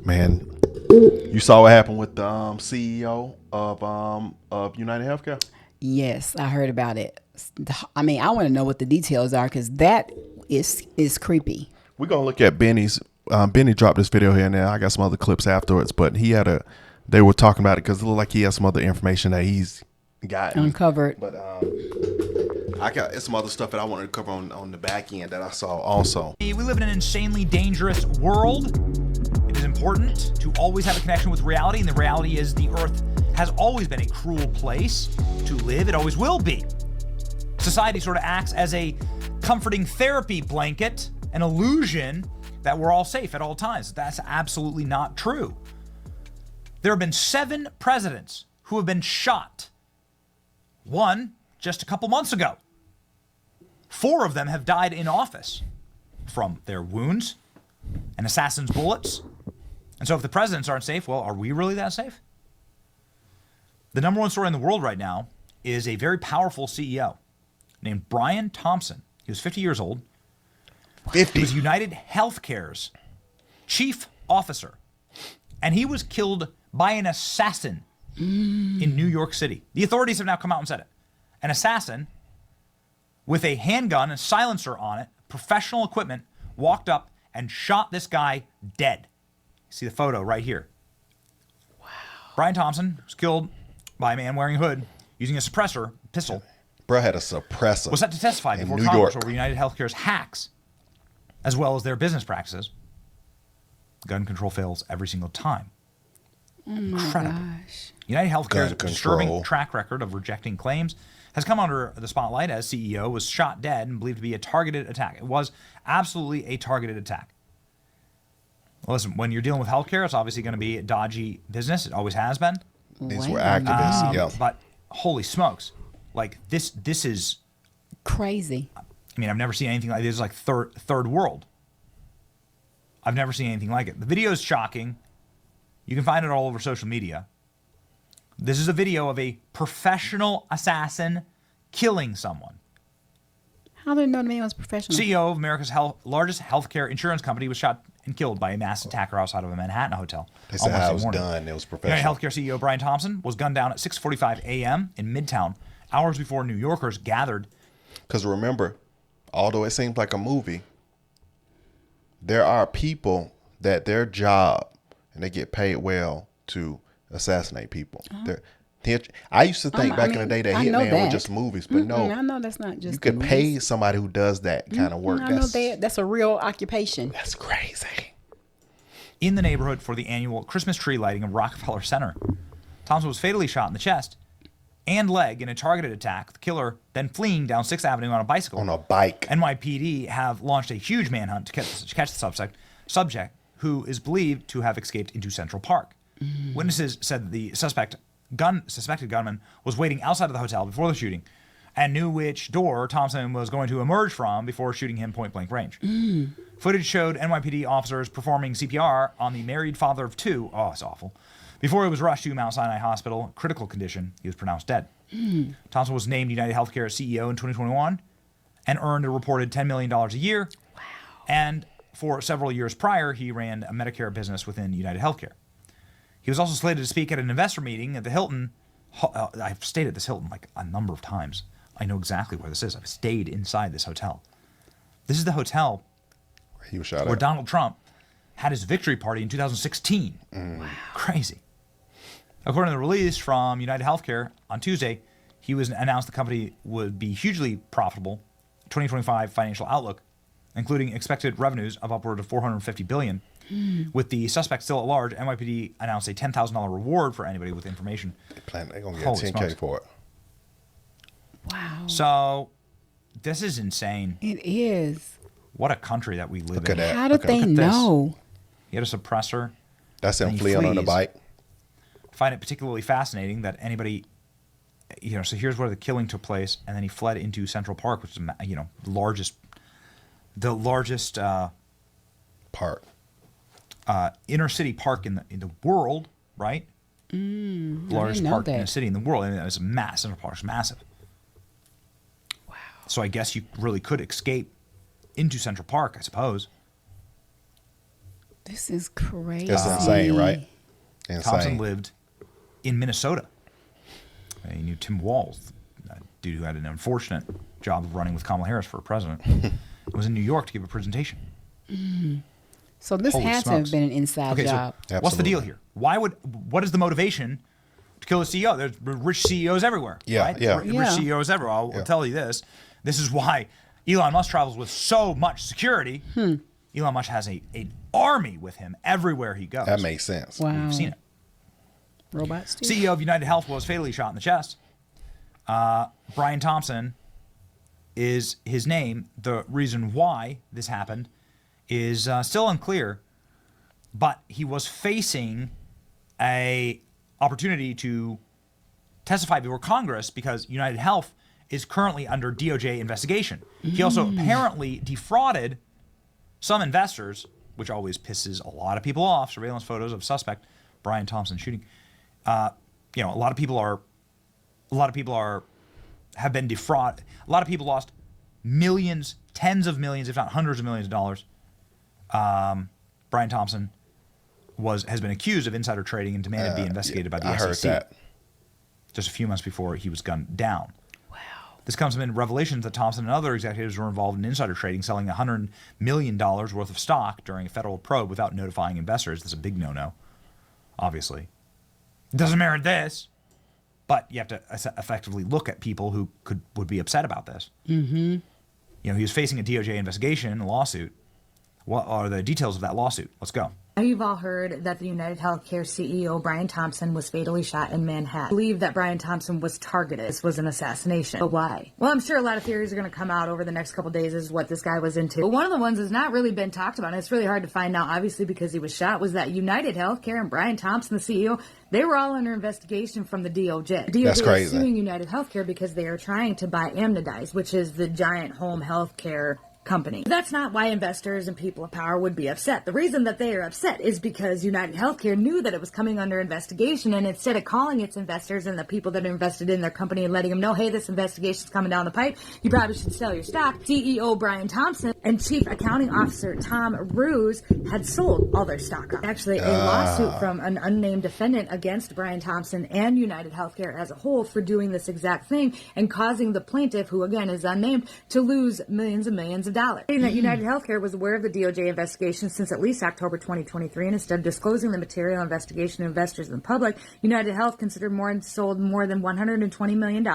Man, you saw what happened with the CEO of UnitedHealthCare? Yes, I heard about it. I mean, I want to know what the details are because that is creepy. We're gonna look at Benny's. Benny dropped this video here and there. I got some other clips afterwards, but they were talking about it because it looked like he has some other information that he's gotten Uncovered. But I got some other stuff that I wanted to cover on the back end that I saw also. We live in an insanely dangerous world. It is important to always have a connection with reality, and the reality is the Earth has always been a cruel place to live. It always will be. Society sort of acts as a comforting therapy blanket, an illusion that we're all safe at all times. That's absolutely not true. There have been 7 presidents who have been shot. One just a couple months ago. 4 of them have died in office from their wounds and assassins' bullets. And so if the presidents aren't safe, well, are we really that safe? The number one story in the world right now is a very powerful CEO named Brian Thompson. He was 50 years old. 50. He was UnitedHealthCare's chief officer. And he was killed by an assassin in New York City. The authorities have now come out and said it. An assassin with a handgun and silencer on it, professional equipment, walked up and shot this guy dead. See the photo right here. Wow. Brian Thompson was killed by a man wearing a hood using a suppressor pistol. Bro had a suppressor. Was set to testify before New Congress York. over UnitedHealthCare's hacks, as well as their business practices. Gun control fails every single time. Incredible. Gosh. UnitedHealthcare's Gun disturbing control. track record of rejecting claims has come under the spotlight as CEO was shot dead and believed to be a targeted attack. It was absolutely a targeted attack. Well, listen, when you're dealing with healthcare, it's obviously going to be a dodgy business. It always has been. These were Wait a activists. minute. Yeah. But holy smokes, like this is, Crazy. I mean, I've never seen anything like this. It's like third world. I've never seen anything like it. The video is shocking. You can find it all over social media. This is a video of a professional assassin killing someone. How did they know the man was professional? CEO of America's largest healthcare insurance company was shot and killed by a mass attacker outside of a Manhattan hotel. They said on how it Wednesday was morning. done. It was professional. Healthcare CEO Brian Thompson was gunned down at 6:45 a.m. in Midtown, hours before New Yorkers gathered. Because remember, although it seems like a movie, there are people that their job, and they get paid well to assassinate people. I used to think back in the day that I know Hitman that. was just movies, but no, I know that's not just you could movies. pay somebody who does that kind of work. I know that's a real occupation. That's crazy. In the neighborhood for the annual Christmas tree lighting of Rockefeller Center. Thompson was fatally shot in the chest and leg in a targeted attack, the killer then fleeing down 6th Avenue on a bicycle. On a bike. NYPD have launched a huge manhunt to catch the subject who is believed to have escaped into Central Park. Witnesses said that the suspected gunman was waiting outside of the hotel before the shooting and knew which door Thompson was going to emerge from before shooting him point-blank range. Footage showed NYPD officers performing CPR on the married father of 2. Oh, it's awful. Before he was rushed to Mount Sinai Hospital, critical condition, he was pronounced dead. Thompson was named UnitedHealthCare CEO in 2021 and earned a reported $10 million a year. Wow. And for several years prior, he ran a Medicare business within UnitedHealthCare. He was also slated to speak at an investor meeting at the Hilton. I've stayed at this Hilton like a number of times. I know exactly where this is. I've stayed inside this hotel. This is the hotel He was shot where at. Donald Trump had his victory party in 2016. Wow. Crazy. According to the release from UnitedHealthCare on Tuesday, he was announced the company would be hugely profitable. 2025 financial outlook, including expected revenues of upward of $450 billion. With the suspect still at large, NYPD announced a $10,000 reward for anybody with information. They're going to get Holy 10K smokes. for it. Wow. So, this is insane. It is. What a country that we live Look in. at that. How did they this. know? He had a suppressor. That's him And he fleeing on the flees. bike. I find it particularly fascinating that anybody, so here's where the killing took place, and then he fled into Central Park, which is, the largest Park. inner city park in the world, right? The largest know park in that. the city in the world. I mean, it's massive. Central Park's massive. Wow. So I guess you really could escape into Central Park, I suppose. This is crazy. It's insane, right? Insane. Thompson lived in Minnesota. He knew Tim Walz, a dude who had an unfortunate job of running with Kamala Harris for president. Was in New York to give a presentation. So this Holy had to have smokes. been an inside job. So what's the deal here? What is the motivation to kill a CEO? There's rich CEOs everywhere. Yeah, right? yeah. Rich CEOs everywhere. I'll tell you this. This is why Elon Musk travels with so much security. Elon Musk has an army with him everywhere he goes. That makes sense. Wow. We've seen it. Robots too. CEO of UnitedHealth was fatally shot in the chest. Brian Thompson is his name. The reason why this happened is still unclear, but he was facing a opportunity to testify before Congress because UnitedHealth is currently under DOJ investigation. He also apparently defrauded some investors, which always pisses a lot of people off. Surveillance photos of suspect Brian Thompson shooting. A lot of people have been defrauded. A lot of people lost millions, tens of millions, if not hundreds of millions of dollars. Brian Thompson has been accused of insider trading and demanded to be investigated by the SEC. I heard that. Just a few months before he was gunned down. Wow. This comes amid revelations that Thompson and other executives were involved in insider trading, selling $100 million worth of stock during a federal probe without notifying investors. That's a big no-no, obviously. It doesn't merit this, but you have to effectively look at people who would be upset about this. He was facing a DOJ investigation, a lawsuit. What are the details of that lawsuit? Let's go. You've all heard that the UnitedHealthCare CEO, Brian Thompson, was fatally shot in Manhattan. I believe that Brian Thompson was targeted. This was an assassination. But why? Well, I'm sure a lot of theories are going to come out over the next couple days as what this guy was into. But one of the ones that's not really been talked about, and it's really hard to find out, obviously, because he was shot, was that UnitedHealthCare and Brian Thompson, the CEO, they were all under investigation from the DOJ. The DOJ That's crazy. is suing UnitedHealthCare because they are trying to buy Amnodize, which is the giant home health care company. That's not why investors and people of power would be upset. The reason that they are upset is because UnitedHealthCare knew that it was coming under investigation, and instead of calling its investors and the people that are invested in their company and letting them know, hey, this investigation's coming down the pipe, you probably should sell your stock, CEO Brian Thompson and Chief Accounting Officer Tom Ruse had sold all their stock off. Actually, a lawsuit from an unnamed defendant against Brian Thompson and UnitedHealthCare as a whole for doing this exact thing and causing the plaintiff, who again is unnamed, to lose millions and millions of dollars. Saying that UnitedHealthCare was aware of the DOJ investigation since at least October 2023, and instead of disclosing the material investigation to investors and the public, UnitedHealth sold more than $120 million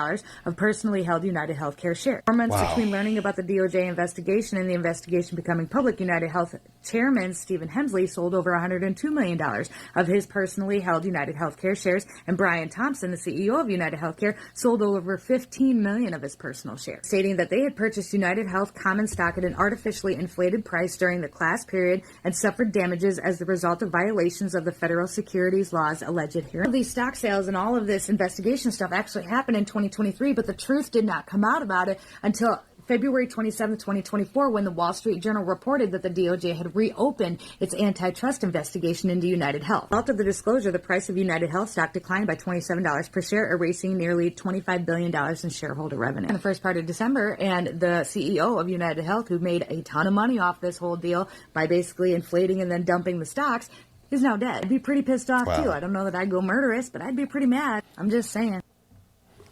of personally held UnitedHealthCare shares. 4 months between learning about the DOJ investigation and the investigation becoming public, UnitedHealth Chairman Stephen Hemsley sold over $102 million of his personally held UnitedHealthCare shares, and Brian Thompson, the CEO of UnitedHealthCare, sold over $15 million of his personal shares, stating that they had purchased UnitedHealth common stock at an artificially inflated price during the class period and suffered damages as the result of violations of the federal securities laws alleged here. These stock sales and all of this investigation stuff actually happened in 2023, but the truth did not come out about it until February 27, 2024, when the Wall Street Journal reported that the DOJ had reopened its antitrust investigation into UnitedHealth. After the disclosure, the price of UnitedHealth stock declined by $27 per share, erasing nearly $25 billion in shareholder revenue. In the first part of December, and the CEO of UnitedHealth, who made a ton of money off this whole deal by basically inflating and then dumping the stocks, is now dead. I'd be pretty pissed off, too. I don't know that I'd go murderous, but I'd be pretty mad. I'm just saying.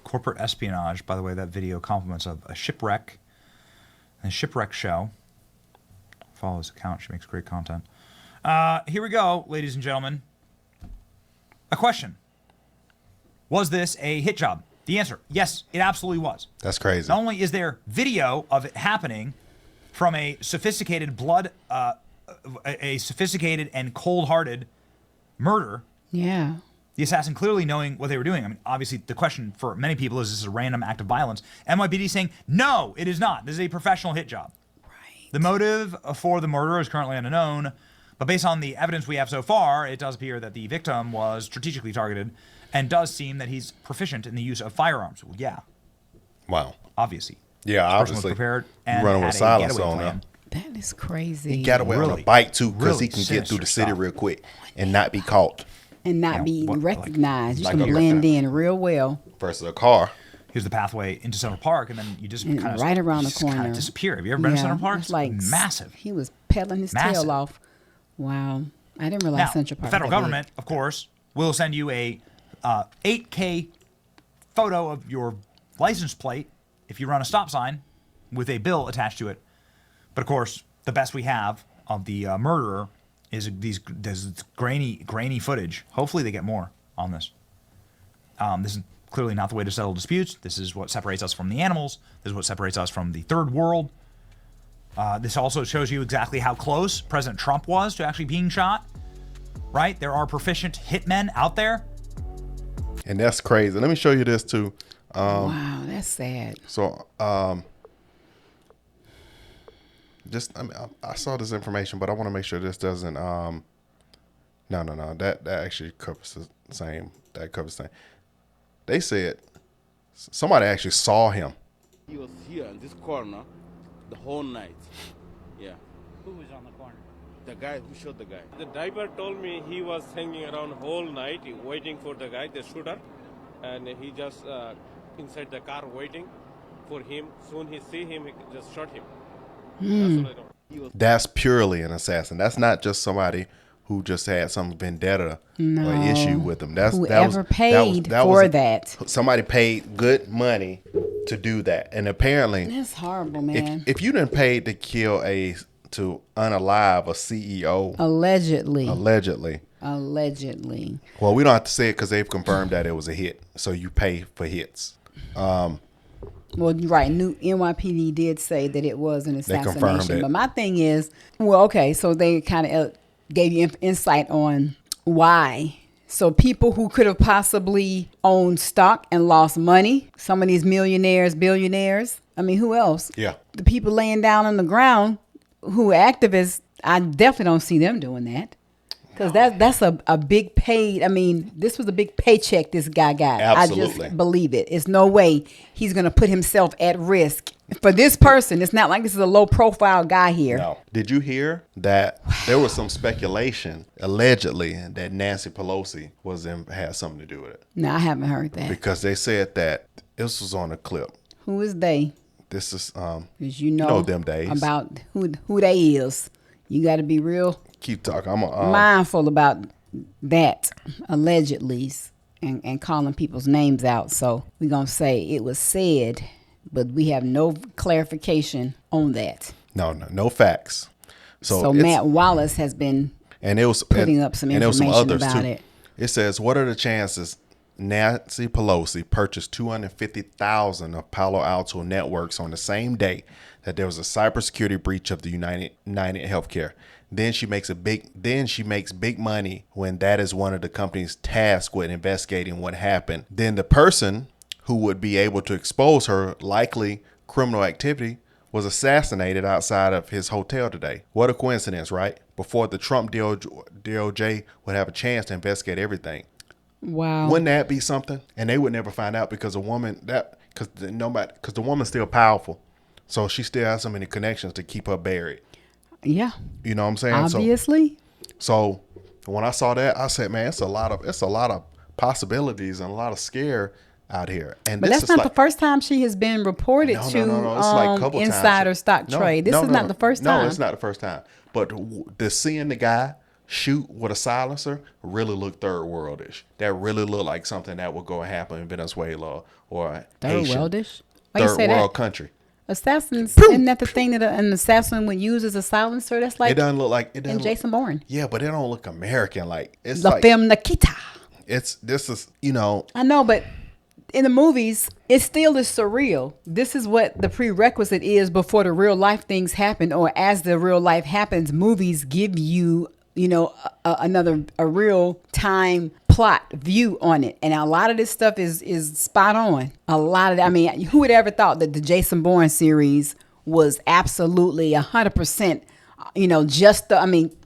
Corporate espionage. By the way, that video compliments of a shipwreck. And Shipwreck Show. Follow his account. She makes great content. Here we go, ladies and gentlemen. A question. Was this a hit job? The answer, yes, it absolutely was. That's crazy. Not only is there video of it happening from a sophisticated a sophisticated and cold-hearted murder. Yeah. The assassin clearly knowing what they were doing. I mean, obviously, the question for many people is this a random act of violence? NYPD saying, no, it is not. This is a professional hit job. Right. The motive for the murder is currently unknown, but based on the evidence we have so far, it does appear that the victim was strategically targeted and does seem that he's proficient in the use of firearms. Well, yeah. Wow. Obviously. Yeah, This person was obviously. prepared and Running had with a silence getaway on plan. That is crazy. He got away on Really, a bike, too, because really he can get through the sinister city stuff. real quick and not be caught. And not Yeah, be what- recognized. like You can a- blend in real well. Versus a car. Here's the pathway into Central Park, and then you just And kind of right around the kind corner. of disappear. Have you ever been to Central Park? It's like massive. He was peddling his Massive. tail off Wow. I didn't realize Now, Central the Park. federal that big. government, of course, will send you a 8K photo of your license plate if you run a stop sign with a bill attached to it. But of course, the best we have of the murderer is this grainy footage. Hopefully they get more on this. This is clearly not the way to settle disputes. This is what separates us from the animals. This is what separates us from the third world. This also shows you exactly how close President Trump was to actually being shot, right? There are proficient hitmen out there. And that's crazy. Let me show you this too. Wow, that's sad. So, I saw this information, but I want to make sure this doesn't. No. That actually covers the same. That covers the same. They said somebody actually saw him. He was here in this corner the whole night. Yeah. Who was on the corner? The guy who shot the guy. The driver told me he was hanging around whole night waiting for the guy, the shooter, and he just inside the car waiting for him. Soon he see him, he just shot him. That's what I know. That's purely an assassin. That's not just somebody who just had some vendetta or issue with them. Whoever paid for that. Somebody paid good money to do that, and apparently That's horrible, man. if you didn't pay to kill to unalive a CEO, Allegedly. well, we don't have to say it because they've confirmed that it was a hit. So you pay for hits. Well, you're right. New NYPD did say that it was an confirmed assassination. it. But my thing is, well, okay, so they kind of gave you insight on why. So people who could have possibly owned stock and lost money, some of these millionaires, billionaires. I mean, who else? Yeah. The people laying down on the ground who are activists, I definitely don't see them doing that. Because that's a big paid. I mean, this was a big paycheck this guy got. Absolutely. I just believe it. It's no way he's going to put himself at risk. For this person, it's not like this is a low profile guy here. No. Did you hear that there was some speculation, allegedly, that Nancy Pelosi had something to do with it? No, I haven't heard that. Because they said that this was on a clip. Who is they? This is Because you know them days. about who they is. You got to be real Keep talking. I'm mindful about that, allegedly, and calling people's names out. So we're going to say it was said, but we have no clarification on that. no facts. So Matt Wallace has been putting up some information about it. It says, what are the chances Nancy Pelosi purchased $250,000 of Palo Alto networks on the same day that there was a cybersecurity breach of the UnitedHealthCare? Then she makes big money when that is one of the company's tasks with investigating what happened. Then the person who would be able to expose her likely criminal activity was assassinated outside of his hotel today. What a coincidence, right? Before the Trump DOJ would have a chance to investigate everything. Wow. Wouldn't that be something? And they would never find out because the woman's still powerful. So she still has so many connections to keep her buried. Yeah. You know what I'm saying? Obviously. So when I saw that, I said, man, it's a lot of possibilities and a lot of scare out here. And But this that's is not the first time she has been reported No. to It's like a couple insider times. stock trade. This is not the first time. No, it's not the first time. But the seeing the guy shoot with a silencer really looked third worldish. That really looked like something that would go and happen in Venezuela or Third Haitian, worldish? Why you third say world that? country. Assassins, isn't that the thing that an assassin would use as a silencer? That's like It doesn't look like it. in Jason Bourne. Yeah, but it don't look American. Like it's The like film Nikita. this is I know, but in the movies, it still is surreal. This is what the prerequisite is before the real life things happen, or as the real life happens. Movies give you, a real time plot view on it, and a lot of this stuff is spot on. A lot of, who would ever thought that the Jason Bourne series was absolutely 100%,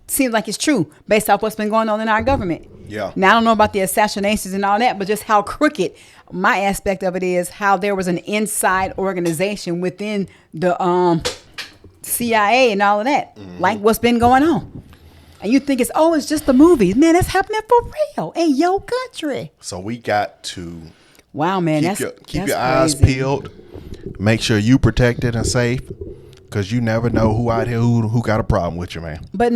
seems like it's true based off what's been going on in our government. Yeah. Now, I don't know about the assassinations and all that, but just how crooked. My aspect of it is how there was an inside organization within the CIA and all of that, like what's been going on. And you think it's just the movies. Man, that's happening for real in your country. So we got to Wow, man. keep your eyes peeled. Make sure you protected and safe, because you never know who out here who got a problem with you, man. But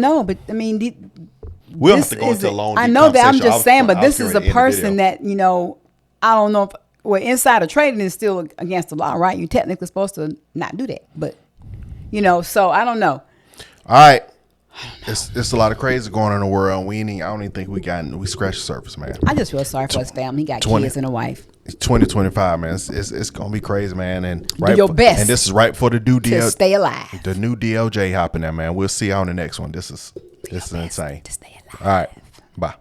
We'll have to go into a long. I deep know that. I'm conversation. just saying, but I was this is getting a ready to end the person video. that I don't know if insider trading is still against the law, right? You're technically supposed to not do that, but so I don't know. All right. It's a lot of crazy going on in the world. I don't even think we scratched the surface, man. I just feel sorry for his family. He got 20 kids and a wife. 2025, man. It's gonna be crazy, man. And Do your best. And this is right for the To stay alive. The new DOJ hopping there, man. We'll see you on the next one. This is insane. To stay alive. All right. Bye.